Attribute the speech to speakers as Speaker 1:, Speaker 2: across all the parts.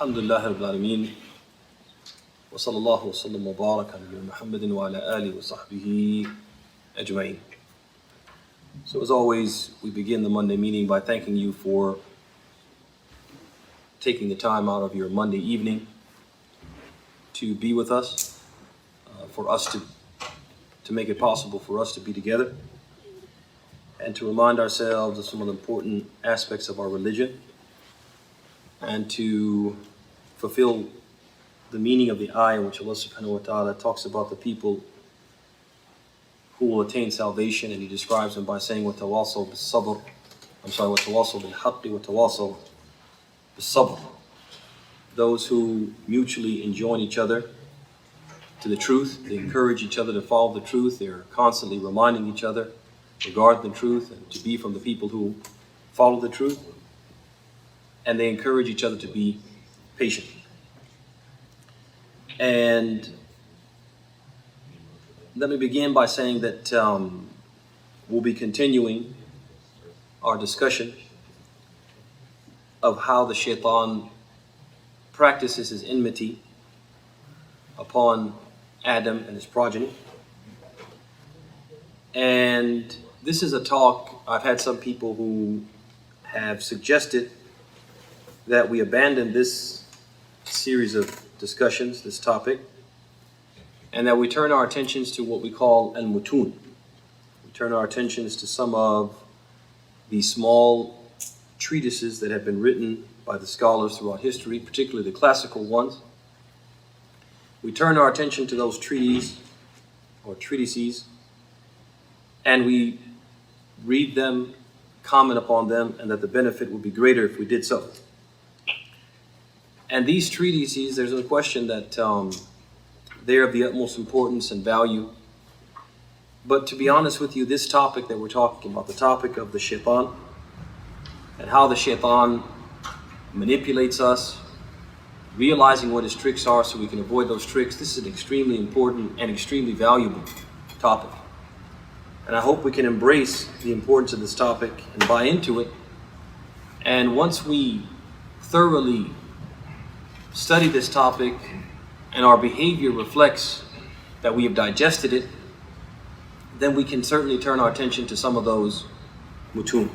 Speaker 1: Alhamdulillah Rabbil Alameen. Wa sallallahu wa sallam wa barak ala Muhammadin wa ala alihi wa sahbihi ajma'in. So as always, we begin the Monday meeting by thanking you for taking the time out of your Monday evening to be with us, for us to make it possible for us to be together and to remind ourselves of some of the important aspects of our religion and to fulfill the meaning of the ayah in which Allah subhanahu wa ta'ala talks about the people who will attain salvation, and He describes them by saying, وَتَوَاصَوْا بِالصَّبْرِ وَتَوَاصَوْا بِالْحَقِّ وَتَوَاصَوْا بِالصَّبْرِ. Those who mutually enjoin each other to the truth, they encourage each other to follow the truth, they're constantly reminding each other to guard the truth and to be from the people who follow the truth, and they encourage each other to be patient. And let me begin by saying that we'll be continuing our discussion of how the shaitan practices his enmity upon Adam and his progeny. And this is a talk, I've had some people who have suggested that we abandon this series of discussions, this topic, and that we turn our attentions to what we call al-mutun. We turn our attentions to some of the small treatises that have been written by the scholars throughout history, particularly the classical ones. We turn our attention to those treatises, and we read them, comment upon them, and that the benefit would be greater if we did so. And these treatises, there's no question that they're of the utmost importance and value. But to be honest with you, this topic that we're talking about, the topic of the shaitan, and how the shaitan manipulates us, realizing what his tricks are so we can avoid those tricks, this is an extremely important and extremely valuable topic. And I hope we can embrace the importance of this topic and buy into it. And once we thoroughly study this topic and our behavior reflects that we have digested it, then we can certainly turn our attention to some of those mutun.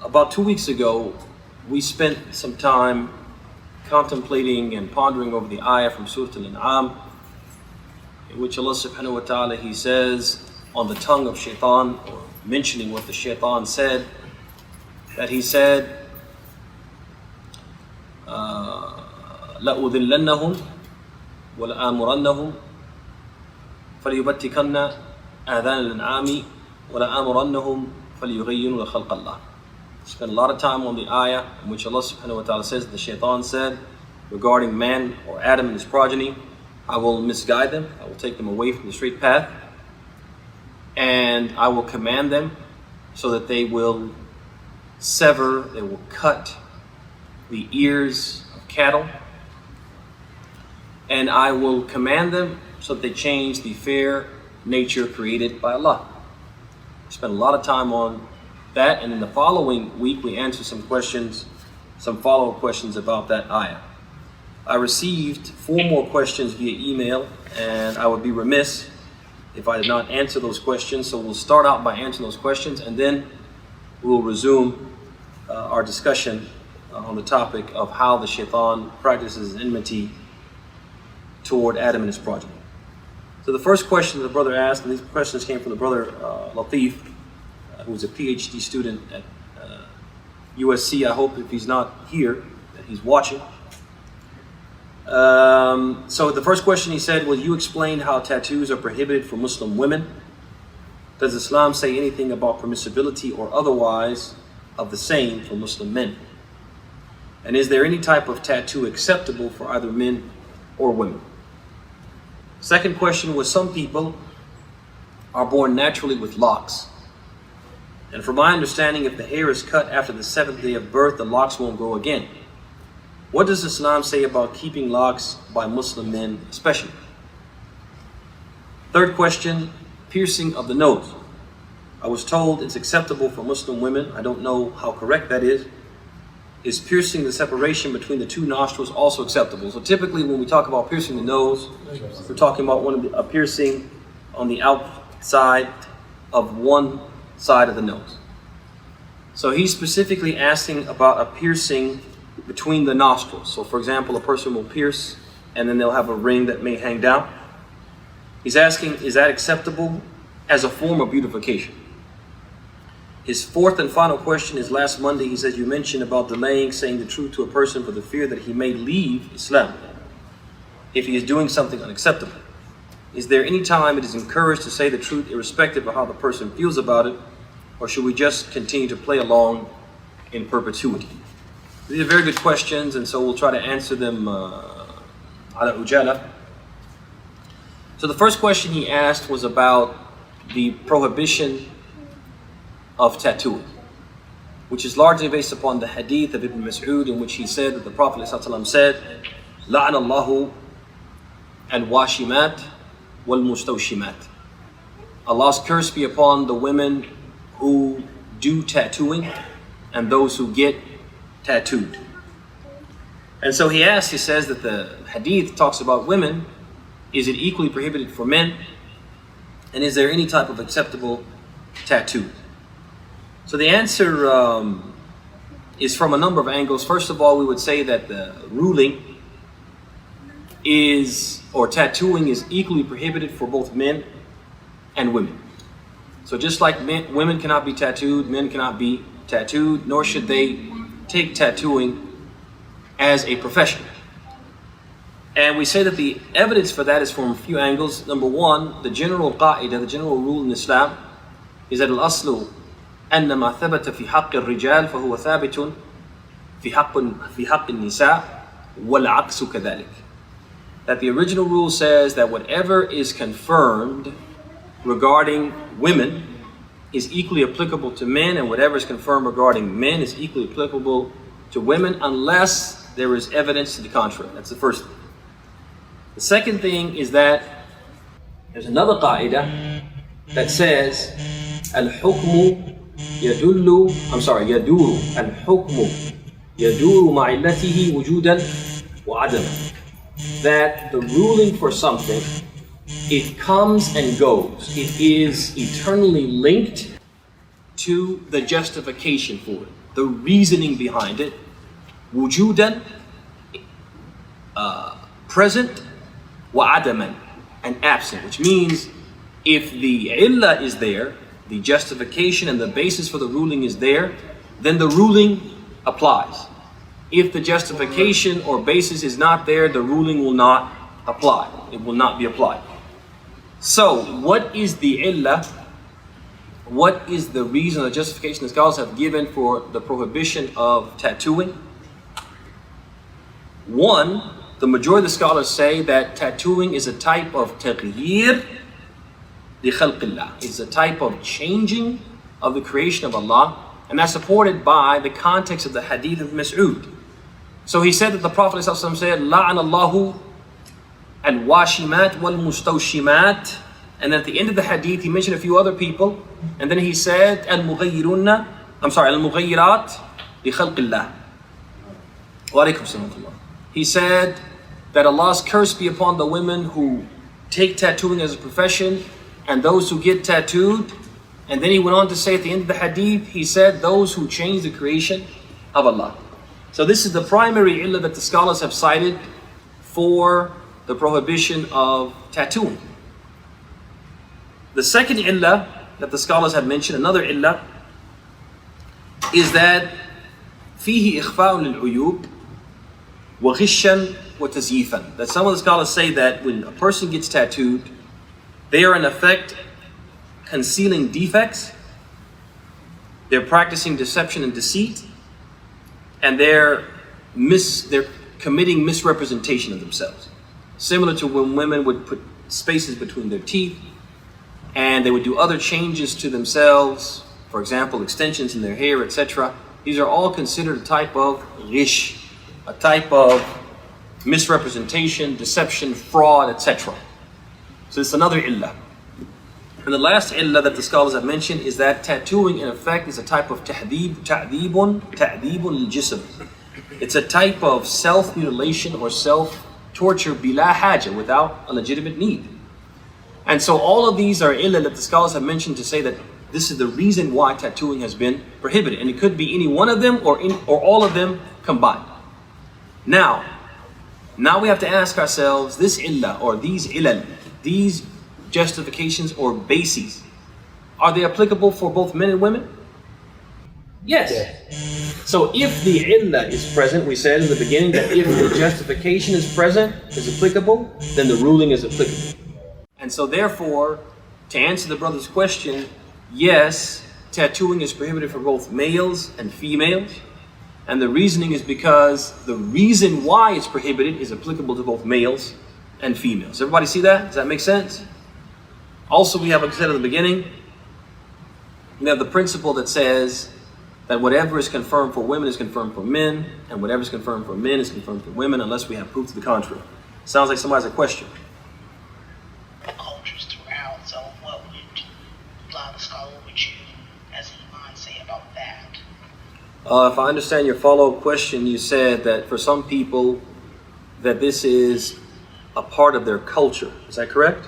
Speaker 1: About 2 weeks ago, we spent some time contemplating and pondering over the ayah from Surah Al-An'am, in which Allah subhanahu wa ta'ala, He says on the tongue of shaitan, or mentioning what the shaitan said, that he said, لَأُذِلَّنَّهُمْ وَلَآمُرَنَّهُمْ فَلْيُبَتِّكَنَّ آذَانَ الْأَنْعَامِ وَلَآمُرَنَّهُمْ فَلْيُغَيِّرُوا خَلْقَ اللَّهِ. Spent a lot of time on the ayah in which Allah subhanahu wa ta'ala says that the shaitan said regarding man or Adam and his progeny, I will misguide them, I will take them away from the straight path, and I will command them so that they will sever, they will cut the ears of cattle, and I will command them so that they change the fair nature created by Allah. Spent a lot of time on that, and in the following week we answered some questions, some follow-up questions about that ayah. I received 4 more questions via email, and I would be remiss if I did not answer those questions. So we'll start out by answering those questions, and then we'll resume our discussion on the topic of how the shaitan practices enmity toward Adam and his progeny. So the first question the brother asked, and these questions came from the brother Latif, who is a PhD student at USC. I hope if he's not here, that he's watching. So the first question he said was, you explained how tattoos are prohibited for Muslim women. Does Islam say anything about permissibility or otherwise of the same for Muslim men? And is there any type of tattoo acceptable for either men or women? Second question was, some people are born naturally with locks. And from my understanding, if the hair is cut after the 7th day of birth, the locks won't grow again. What does Islam say about keeping locks by Muslim men especially? Third question, piercing of the nose. I was told it's acceptable for Muslim women. I don't know how correct that is. Is piercing the separation between the two nostrils also acceptable? So typically when we talk about piercing the nose, we're talking about a piercing on the outside of one side of the nose. So he's specifically asking about a piercing between the nostrils. So for example, a person will pierce and then they'll have a ring that may hang down. He's asking, is that acceptable as a form of beautification? His fourth and final question is, last Monday he says you mentioned about delaying saying the truth to a person for the fear that he may leave Islam if he is doing something unacceptable. Is there any time it is encouraged to say the truth irrespective of how the person feels about it, or should we just continue to play along in perpetuity? These are very good questions, and so we'll try to answer them ala ujala. So the first question he asked was about the prohibition of tattooing, which is largely based upon the hadith of Ibn Mas'ud, in which he said that the Prophet ﷺ said, لَعْنَ اللَّهُ الْوَاشِمَاتِ وَالْمُسْتَوْشِمَاتِ. Allah's curse be upon the women who do tattooing and those who get tattooed. And so he asks, he says that the hadith talks about women. Is it equally prohibited for men? And is there any type of acceptable tattoo? So the answer is from a number of angles. First of all, we would say that the ruling is, or tattooing is equally prohibited for both men and women. So just like women cannot be tattooed, men cannot be tattooed, nor should they take tattooing as a profession. And we say that the evidence for that is from a few angles. Number one, the general qa'idah, the general rule in Islam is that al-aslu أن ما ثبت في حق الرجال فهو ثابت في حق النساء والعكس كذلك. That the original rule says that whatever is confirmed regarding women is equally applicable to men, and whatever is confirmed regarding men is equally applicable to women, unless there is evidence to the contrary. That's the first thing. The second thing is that there's another qa'idah that says al-hukmu يدور الحكم يدور مع علته وجودا وعدما. That the ruling for something, it comes and goes. It is eternally linked to the justification for it, the reasoning behind it. وجودا, present, وعدما, and absent, which means if the illah is there, the justification and the basis for the ruling is there, then the ruling applies. If the justification or basis is not there, the ruling will not apply. It will not be applied. So, what is the illah? What is the reason, the justification the scholars have given for the prohibition of tattooing? One, the majority of the scholars say that tattooing is a type of taghyir li khalqillah. It's a type of changing of the creation of Allah, and that's supported by the context of the hadith of Mas'ud. So he said that the Prophet ﷺ said, لَعْنَ اللَّهُ الْوَاشِمَاتِ وَالْمُسْتَوْشِمَاتِ. And at the end of the hadith, he mentioned a few other people, and then he said, الْمُغَيِّرَاتِ لِخَلْقِ اللَّهِ. Wa alaykum salam. He said that Allah's curse be upon the women who take tattooing as a profession and those who get tattooed. And then he went on to say at the end of the hadith, he said, those who change the creation of Allah. So this is the primary illah that the scholars have cited for the prohibition of tattooing. The second illah that the scholars have mentioned, another illah, is that فيه إخفاء للعيوب وغشا وتزييفا. That some of the scholars say that when a person gets tattooed, they are in effect concealing defects, they're practicing deception and deceit, and they're committing misrepresentation of themselves. Similar to when women would put spaces between their teeth, and they would do other changes to themselves, for example, extensions in their hair, etc. These are all considered a type of ghish, a type of misrepresentation, deception, fraud, etc. So it's another illah. And the last illah that the scholars have mentioned is that tattooing in effect is a type of ta'deebun al-jism. It's a type of self-mutilation or self-torture bila haja, without a legitimate need. And so all of these are illah that the scholars have mentioned to say that this is the reason why tattooing has been prohibited. And it could be any one of them or all of them combined. Now we have to ask ourselves, this illah or these ilal, these justifications or bases, are they applicable for both men and women? Yes. So if the illah is present, we said in the beginning that if the justification is present, is applicable, then the ruling is applicable. And so therefore, to answer the brother's question, yes, tattooing is prohibited for both males and females. And the reasoning is because the reason why it's prohibited is applicable to both males and females. Everybody see that? Does that make sense? Also, we have, like I said at the beginning, we have the principle that says that whatever is confirmed for women is confirmed for men, and whatever is confirmed for men is confirmed for women, unless we have proof to the contrary. Sounds like somebody has a question.
Speaker 2: Cultures throughout, so what would the scholar, would you, as Iman, say about that?
Speaker 1: If I understand your follow-up question, you said that for some people that this is a part of their culture. Is that correct?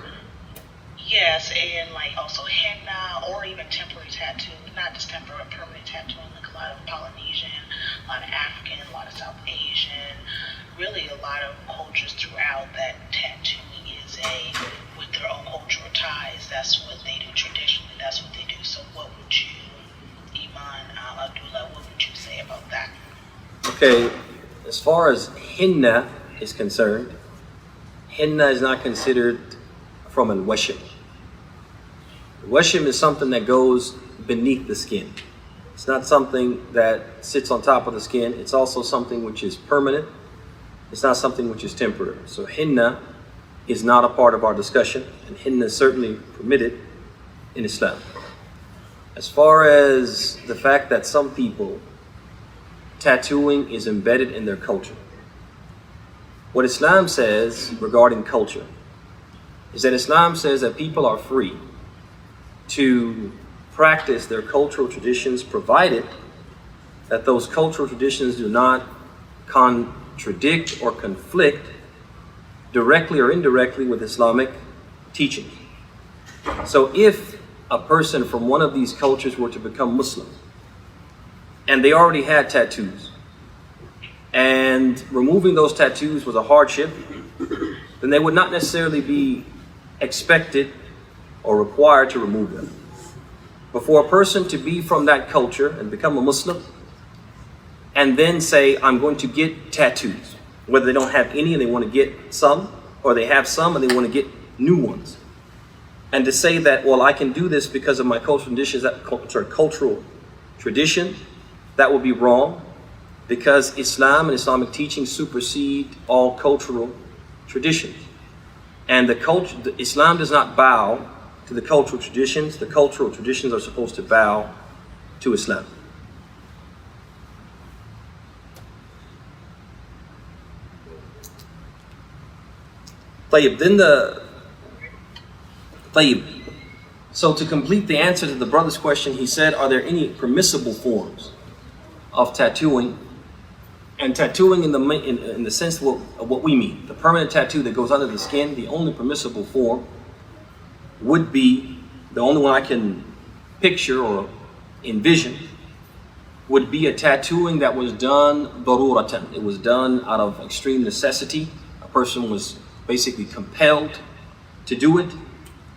Speaker 2: Yes, and like also henna or even temporary tattoo, not just temporary, permanent tattooing, like a lot of Polynesian, a lot of African, a lot of South Asian, really a lot of cultures throughout that tattooing is with their own cultural ties. That's what they do traditionally, that's what they do. So what would you, Iman Abdullah, what would you say about that?
Speaker 1: Okay, as far as henna is concerned, henna is not considered from al-washim. Washim is something that goes beneath the skin. It's not something that sits on top of the skin. It's also something which is permanent. It's not something which is temporary. So henna is not a part of our discussion, and henna is certainly permitted in Islam. As far as the fact that some people, tattooing is embedded in their culture. What Islam says regarding culture is that Islam says that people are free to practice their cultural traditions, provided that those cultural traditions do not contradict or conflict directly or indirectly with Islamic teaching. So if a person from one of these cultures were to become Muslim and they already had tattoos, and removing those tattoos was a hardship, then they would not necessarily be expected or required to remove them. But for a person to be from that culture and become a Muslim and then say, I'm going to get tattoos, whether they don't have any and they want to get some, or they have some and they want to get new ones, and to say that, well, I can do this because of my cultural tradition, that would be wrong, because Islam and Islamic teaching supersede all cultural traditions. And Islam does not bow to the cultural traditions. The cultural traditions are supposed to bow to Islam. So to complete the answer to the brother's question, he said, are there any permissible forms of tattooing? And tattooing in the sense of what we mean, the permanent tattoo that goes under the skin, the only permissible form would be, the only one I can picture or envision, would be a tattooing that was done daruratan. It was done out of extreme necessity. A person was basically compelled to do it.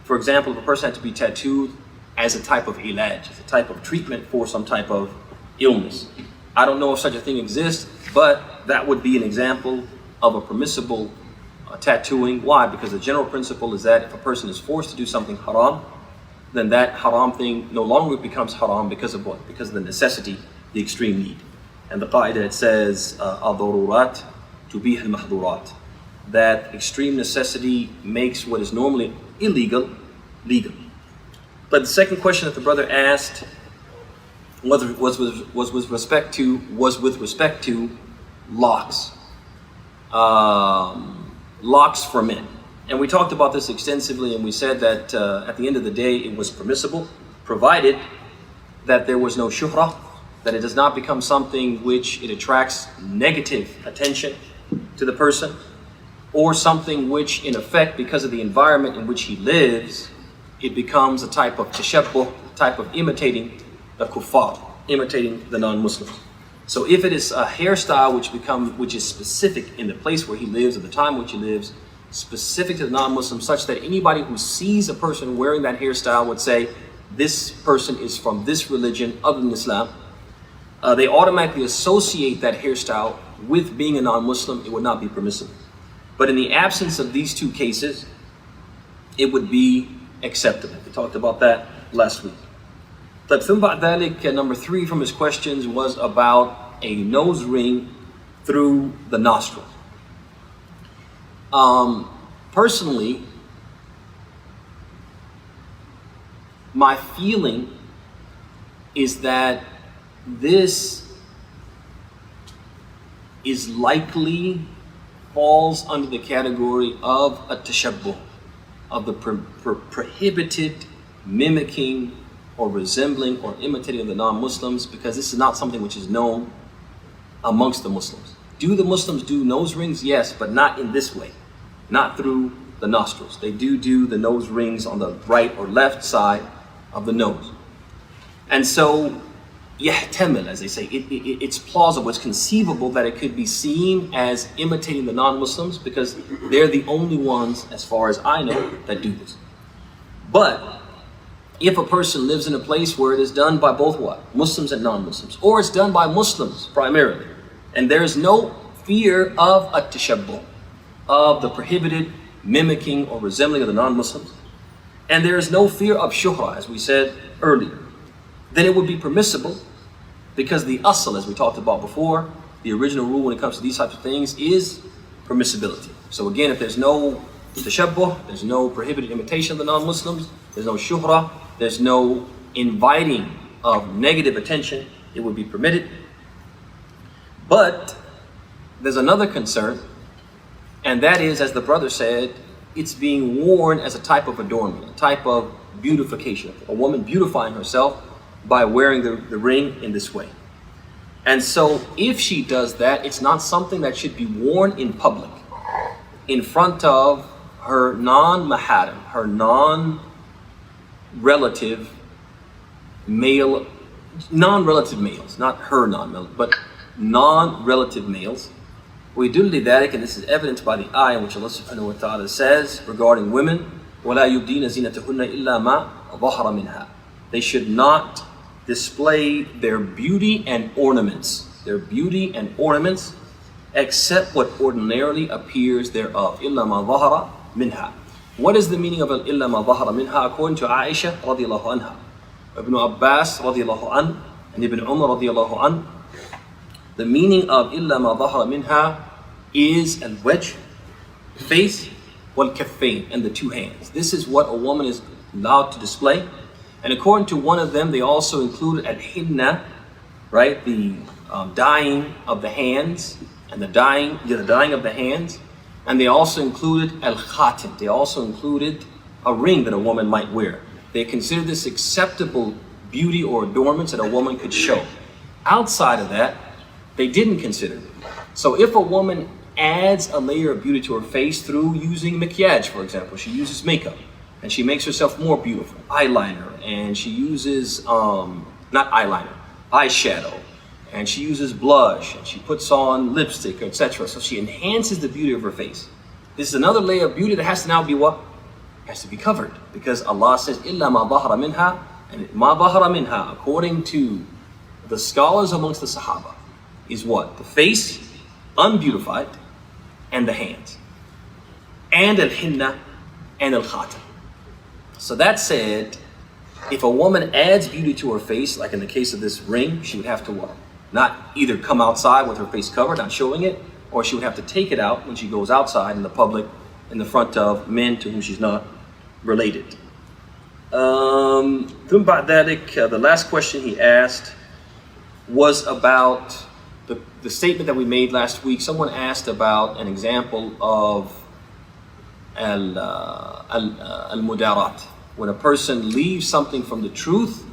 Speaker 1: For example, if a person had to be tattooed as a type of ilaj, as a type of treatment for some type of illness. I don't know if such a thing exists, but that would be an example of a permissible tattooing. Why? Because the general principle is that if a person is forced to do something haram, then that haram thing no longer becomes haram because of what? Because of the necessity, the extreme need. And the qaida, it says, al-darurat tubih al-mahdurat, that extreme necessity makes what is normally illegal, legal. But the second question that the brother asked was with respect to locks. Locks for men. And we talked about this extensively, and we said that at the end of the day, it was permissible, provided that there was no shuhra, that it does not become something which it attracts negative attention to the person, or something which, in effect, because of the environment in which he lives, it becomes a type of tashabbuh, type of imitating the kuffar, imitating the non-Muslims. So if it is a hairstyle which is specific in the place where he lives, at the time which he lives, specific to the non-Muslims, such that anybody who sees a person wearing that hairstyle would say, this person is from this religion other than Islam, they automatically associate that hairstyle with being a non-Muslim. It would not be permissible. But in the absence of these two cases, it would be acceptable. We talked about that last week. But number 3 from his questions was about a nose ring through the nostril. Personally, my feeling is that this is likely falls under the category of a tashabbuh, of the prohibited mimicking or resembling or imitating of the non-Muslims, because this is not something which is known amongst the Muslims. Do the Muslims do nose rings? Yes, but not in this way, not through the nostrils. They do the nose rings on the right or left side of the nose. And so, yahtamil, as they say, it's plausible, it's conceivable that it could be seen as imitating the non-Muslims, because they're the only ones, as far as I know, that do this. But if a person lives in a place where it is done by both what? Muslims and non-Muslims, or it's done by Muslims primarily, and there is no fear of a tashabbuh, of the prohibited mimicking or resembling of the non-Muslims, and there is no fear of shuhra, as we said earlier, then it would be permissible, because the asl, as we talked about before, the original rule when it comes to these types of things is permissibility. So again, if there's no tashabbuh, there's no prohibited imitation of the non-Muslims, there's no shuhra, there's no inviting of negative attention, it would be permitted. But there's another concern, and that is, as the brother said, it's being worn as a type of adornment, a type of beautification, a woman beautifying herself by wearing the ring in this way. And so if she does that, it's not something that should be worn in public, in front of her non-maharim, her non-relative male, non-relative males, not her non-male, but non-relative males. ويدل ذلك, and this is evidenced by the ayah in which Allah subhanahu wa ta'ala says regarding women, وَلَا يُبْدِينَ زِينَتَهُنَّ إِلَّا مَا ظَهَرَ مِنْهَا. They should not display their beauty and ornaments, except what ordinarily appears thereof. إِلَّا مَا ظَهَرَ مِنْهَا. What is the meaning of إِلَّا مَا ظَهَرَ مِنْهَا? According to Aisha radiallahu anha, Ibn Abbas radiallahu an, and Ibn Umar radiallahu an, the meaning of إِلَّا مَا ظَهَرَ مِنْهَا is al-wajh, face, wal-kaffayn, and the two hands. This is what a woman is allowed to display. And according to one of them, they also included al-hinna, right, the dyeing of the hands, and the dyeing of the hands. And they also included al-khatim. They also included a ring that a woman might wear. They consider this acceptable beauty or adornments that a woman could show. Outside of that, they didn't consider it. So if a woman adds a layer of beauty to her face through using maquillage, for example, she uses makeup and she makes herself more beautiful, eyeliner, and she uses, eyeshadow, and she uses blush, and she puts on lipstick, etc. So she enhances the beauty of her face. This is another layer of beauty that has to now be what? Has to be covered, because Allah says, إِلَّا مَا ظَهَرَ مِنْهَا, and مَا ظَهَرَ مِنْهَا, according to the scholars amongst the Sahaba, is what? The face, unbeautified, and the hands, and al-hinna, and al-khatam. So that said, if a woman adds beauty to her face, like in the case of this ring, she would have to what? Not either come outside with her face covered, not showing it, or she would have to take it out when she goes outside in the public, in the front of men to whom she's not related. The last question he asked was about the statement that we made last week. Someone asked about an example of al-mudarat, when a person leaves something from the truth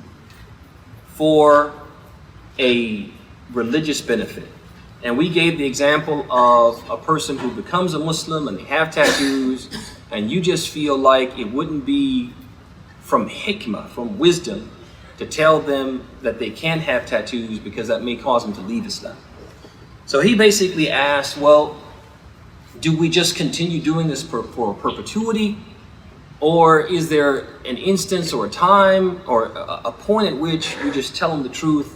Speaker 1: for a religious benefit. And we gave the example of a person who becomes a Muslim and they have tattoos, and you just feel like it wouldn't be from hikmah, from wisdom, to tell them that they can't have tattoos because that may cause them to leave Islam. So he basically asked, well, do we just continue doing this for perpetuity? Or is there an instance or a time or a point at which we just tell them the truth,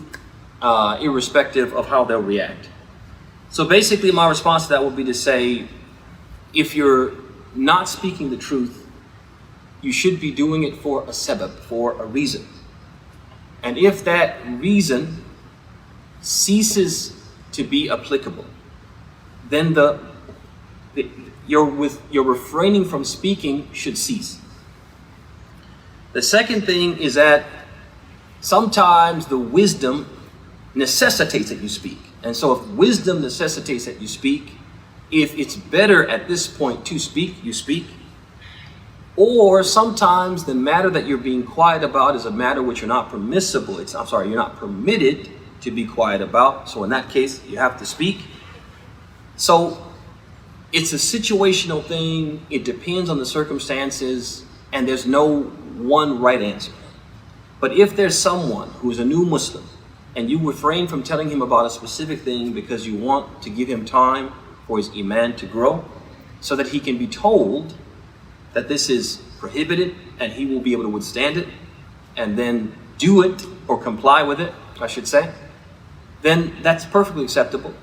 Speaker 1: irrespective of how they'll react? So basically my response to that would be to say, if you're not speaking the truth, you should be doing it for a sabab, for a reason. And if that reason ceases to be applicable, then your refraining from speaking should cease. The second thing is that sometimes the wisdom necessitates that you speak. And so if wisdom necessitates that you speak, if it's better at this point to speak, you speak. Or sometimes the matter that you're being quiet about is a matter which you're not permissible. You're not permitted to be quiet about. So in that case, you have to speak. So it's a situational thing. It depends on the circumstances, and there's no one right answer. But if there's someone who's a new Muslim and you refrain from telling him about a specific thing because you want to give him time for his iman to grow, so that he can be told that this is prohibited and he will be able to withstand it and then do it or comply with it, I should say, then that's perfectly acceptable.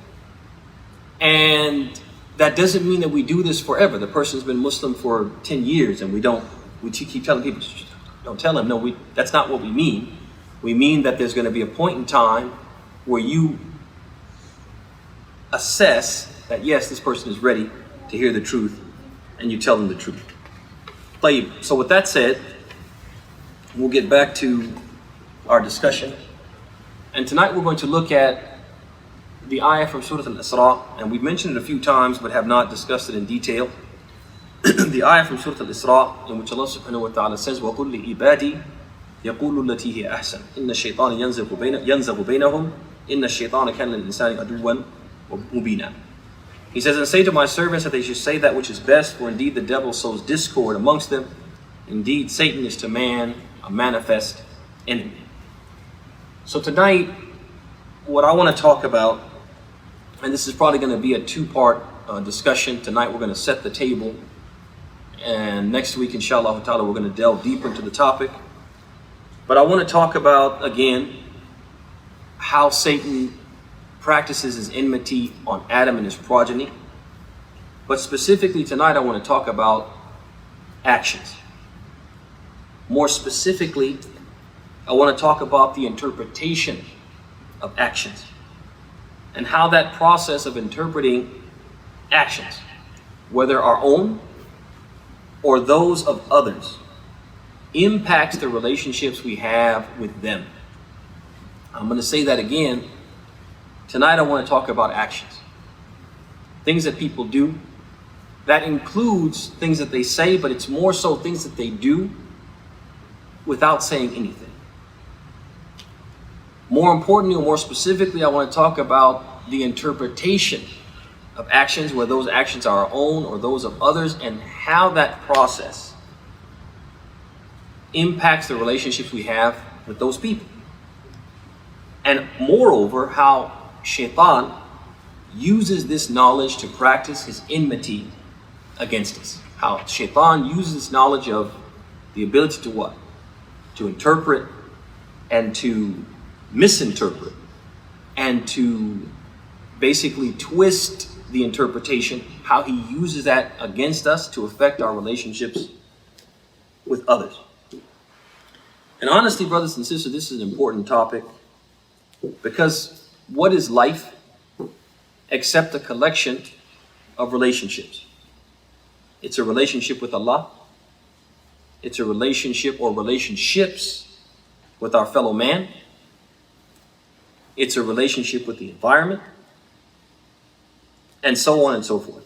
Speaker 1: And that doesn't mean that we do this forever. The person's been Muslim for 10 years and we keep telling people, don't tell him. No, that's not what we mean. We mean that there's going to be a point in time where you assess that yes, this person is ready to hear the truth, and you tell them the truth. So with that said, we'll get back to our discussion. And tonight we're going to look at the ayah from Surah Al-Isra, and we've mentioned it a few times but have not discussed it in detail. The ayah from Surah Al-Isra, in which Allah subhanahu wa ta'ala says, وَقُلْ لِعِبَادِي يَقُولُ الَّتِي هِيَ أَحْسَنُ إِنَّ الشَّيْطَانَ يَنزَغُ بَيْنَهُمْ إِنَّ الشَّيْطَانَ كَانَ لِلْإِنسَانِ عَدُوًّا مُبِينًا. He says, and say to my servants that they should say that which is best, for indeed the devil sows discord amongst them. Indeed, Satan is to man a manifest enemy. So tonight, what I want to talk about, and this is probably going to be a two-part discussion. Tonight we're going to set the table, and next week, inshallah ta'ala, we're going to delve deeper into the topic. But I want to talk about, again, how Satan practices his enmity on Adam and his progeny. But specifically tonight, I want to talk about actions. More specifically, I want to talk about the interpretation of actions and how that process of interpreting actions, whether our own or those of others, impacts the relationships we have with them. I'm going to say that again. Tonight I want to talk about actions. Things that people do. That includes things that they say, but it's more so things that they do without saying anything. More importantly, or more specifically, I want to talk about the interpretation of actions, whether those actions are our own or those of others, and how that process impacts the relationships we have with those people. And moreover, how Shaitan uses this knowledge to practice his enmity against us. How Shaitan uses this knowledge of the ability to what? To interpret and to misinterpret and to basically twist the interpretation, how he uses that against us to affect our relationships with others. And honestly, brothers and sisters, this is an important topic, because what is life except a collection of relationships? It's a relationship with Allah. It's a relationship or relationships with our fellow man. It's a relationship with the environment, and so on and so forth.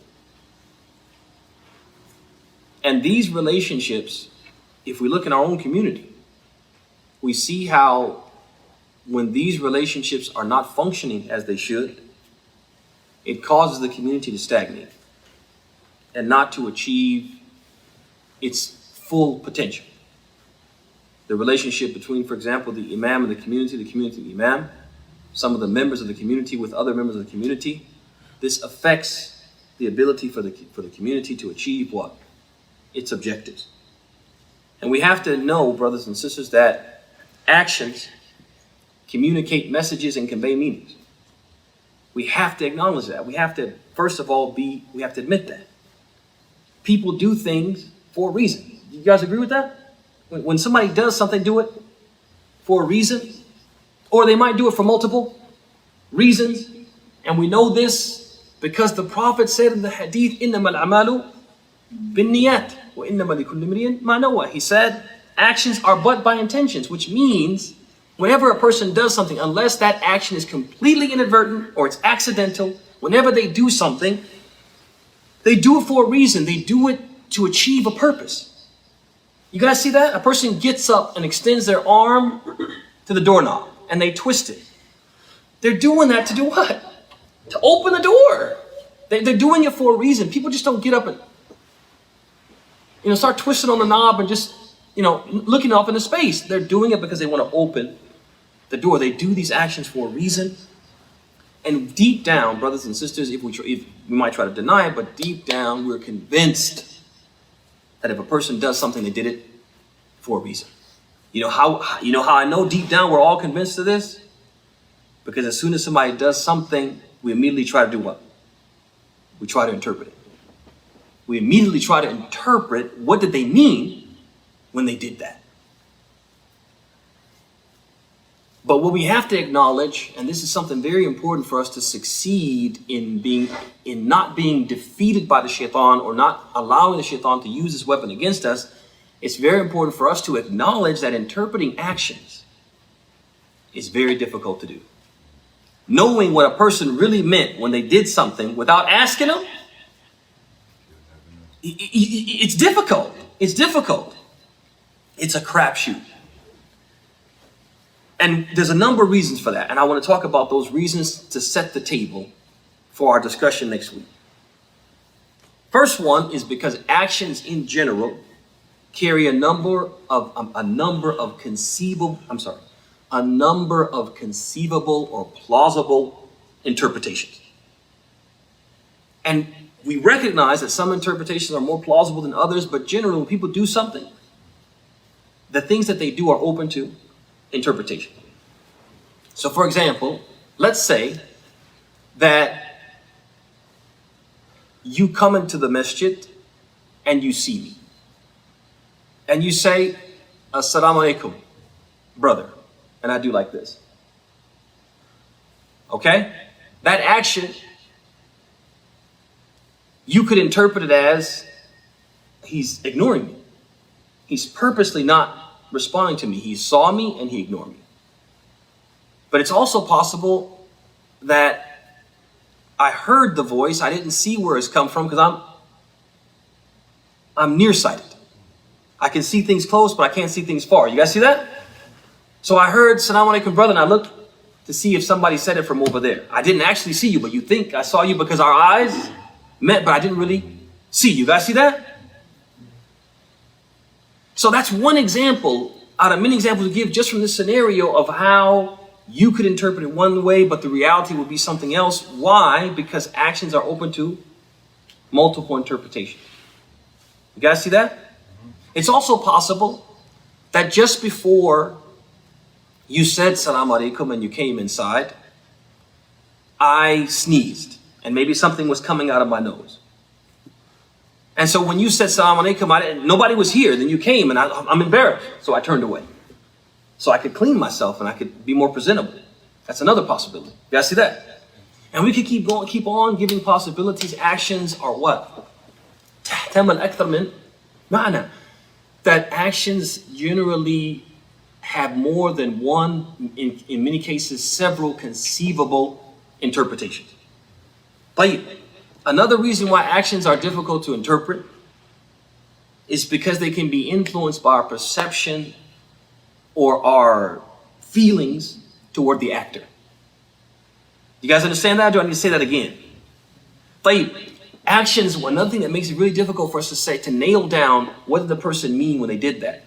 Speaker 1: these relationships, if we look in our own community, we see how when these relationships are not functioning as they should, it causes the community to stagnate and not to achieve its full potential. The relationship between, for example, the imam and the community and the imam, some of the members of the community with other members of the community, this affects the ability for the community to achieve what? Its objectives. And we have to know, brothers and sisters, that actions communicate messages and convey meanings. We have to acknowledge that. We have to, first of all, we have to admit that. People do things for a reason. You guys agree with that? When somebody does something, do it for a reason, or they might do it for multiple reasons. And we know this because the Prophet said in the hadith, إِنَّمَا الْأَعْمَالُ بِالنِّيَّاتِ وَإِنَّمَا لِكُلِّ امْرِئٍ مَا نَوَى. He said, actions are but by intentions, which means whenever a person does something, unless that action is completely inadvertent or it's accidental, whenever they do something, they do it for a reason. They do it to achieve a purpose. You guys see that? A person gets up and extends their arm to the doorknob and they twist it. They're doing that to do what? To open the door. They're doing it for a reason. People just don't get up and start twisting on the knob and just looking off into space. They're doing it because they want to open the door. They do these actions for a reason. And deep down, brothers and sisters, if we might try to deny it, but deep down we're convinced that if a person does something, they did it for a reason. You know how I know deep down we're all convinced of this? Because as soon as somebody does something, we immediately try to do what? We try to interpret it. We immediately try to interpret what did they mean when they did that. But what we have to acknowledge, and this is something very important for us to succeed in not being defeated by the shaitan or not allowing the shaitan to use his weapon against us, it's very important for us to acknowledge that interpreting actions is very difficult to do. Knowing what a person really meant when they did something without asking them, it's difficult. It's difficult. It's a crapshoot. And there's a number of reasons for that. And I want to talk about those reasons to set the table for our discussion next week. First one is because actions in general carry a number of conceivable or plausible interpretations. And we recognize that some interpretations are more plausible than others, but generally when people do something, the things that they do are open to interpretation. So for example, let's say that you come into the masjid and you see me. And you say, Assalamu alaikum, brother. And I do like this. Okay? That action, you could interpret it as he's ignoring me. He's purposely not responding to me. He saw me and he ignored me. But it's also possible that I heard the voice. I didn't see where it's come from because I'm nearsighted. I can see things close, but I can't see things far. You guys see that? So I heard Salaam alaikum, brother, and I looked to see if somebody said it from over there. I didn't actually see you, but you think I saw you because our eyes met, but I didn't really see you. You guys see that? So that's one example out of many examples we give just from this scenario of how you could interpret it one way, but the reality would be something else. Why? Because actions are open to multiple interpretations. You guys see that? It's also possible that just before you said Salaam alaikum and you came inside, I sneezed and maybe something was coming out of my nose. And so when you said Salaam alaikum, nobody was here. Then you came and I'm embarrassed. So I turned away. So I could clean myself and I could be more presentable. That's another possibility. You guys see that? And we could keep on giving possibilities. Actions are what? تحتمل أكثر من معنى. That actions generally have more than one, in many cases, several conceivable interpretations. But another reason why actions are difficult to interpret is because they can be influenced by our perception or our feelings toward the actor. You guys understand that? Or do I need to say that again? Actions, another thing that makes it really difficult for us to nail down what did the person mean when they did that,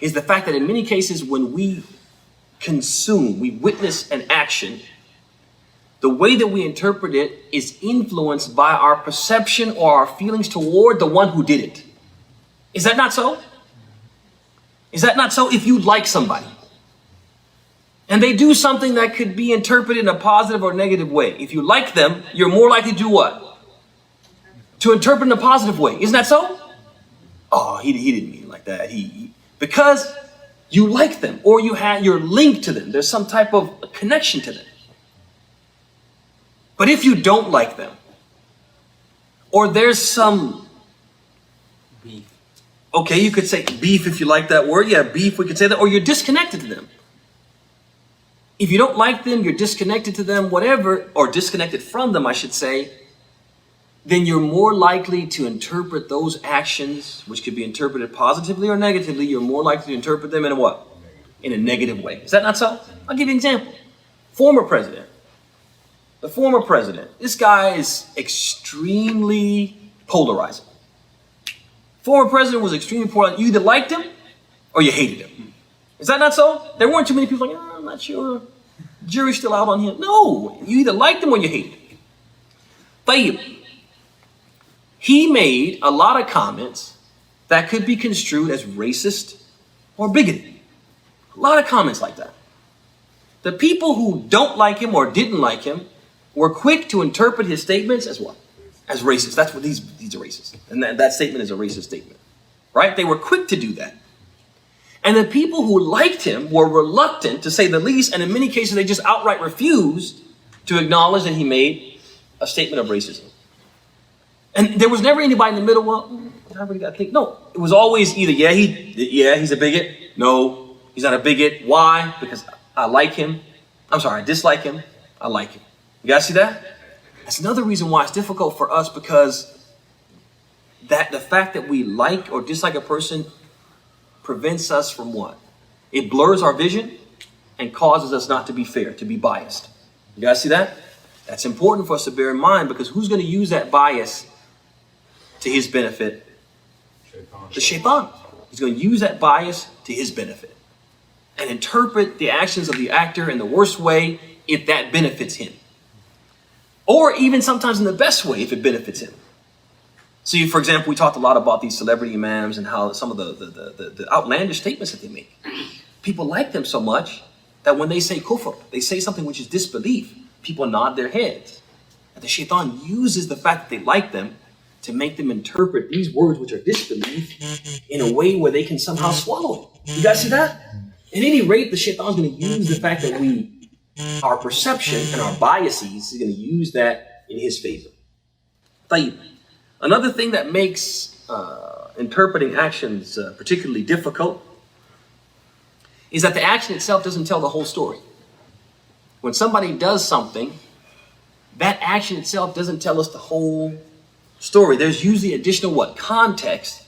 Speaker 1: is the fact that in many cases when we witness an action, the way that we interpret it is influenced by our perception or our feelings toward the one who did it. Is that not so? Is that not so? If you like somebody and they do something that could be interpreted in a positive or negative way, if you like them, you're more likely to do what? To interpret in a positive way. Isn't that so? Oh, he didn't mean it like that. Because you like them, or you're linked to them. There's some type of connection to them. But if you don't like them, or there's some beef. Okay, you could say beef if you like that word. Yeah, beef, we could say that. Or you're disconnected to them. If you don't like them, you're disconnected to them, whatever, or disconnected from them, I should say, then you're more likely to interpret those actions, which could be interpreted positively or negatively, you're more likely to interpret them in a what? In a negative way. Is that not so? I'll give you an example. Former president. The former president. This guy is extremely polarizing. Former president was extremely polarizing. You either liked him or you hated him. Is that not so? There weren't too many people like, I'm not sure. Jury's still out on him. No, you either liked him or you hated him. Tayyib. He made a lot of comments that could be construed as racist or bigoted. A lot of comments like that. The people who don't like him or didn't like him were quick to interpret his statements as what? As racist. That's what these are racist. And that statement is a racist statement. Right? They were quick to do that. And the people who liked him were reluctant, to say the least, and in many cases they just outright refused to acknowledge that he made a statement of racism. And there was never anybody in the middle. Well, I really got to think. No, it was always either he's a bigot. No, he's not a bigot. Why? Because I like him. I'm sorry, I dislike him. I like him. You guys see that? That's another reason why it's difficult for us, because the fact that we like or dislike a person prevents us from what? It blurs our vision and causes us not to be fair, to be biased. You guys see that? That's important for us to bear in mind, because who's going to use that bias to his benefit? The shaitan. He's going to use that bias to his benefit and interpret the actions of the actor in the worst way if that benefits him. Or even sometimes in the best way if it benefits him. See, for example, we talked a lot about these celebrity imams and how some of the outlandish statements that they make. People like them so much that when they say kufr, they say something which is disbelief, people nod their heads. And the shaitan uses the fact that they like them to make them interpret these words, which are disbelief, in a way where they can somehow swallow it. You guys see that? At any rate, the shaitan is going to use the fact that our perception and our biases, is going to use that in his favor. Tayyib. Another thing that makes interpreting actions particularly difficult is that the action itself doesn't tell the whole story. When somebody does something, that action itself doesn't tell us the whole story. There's usually additional what? Context,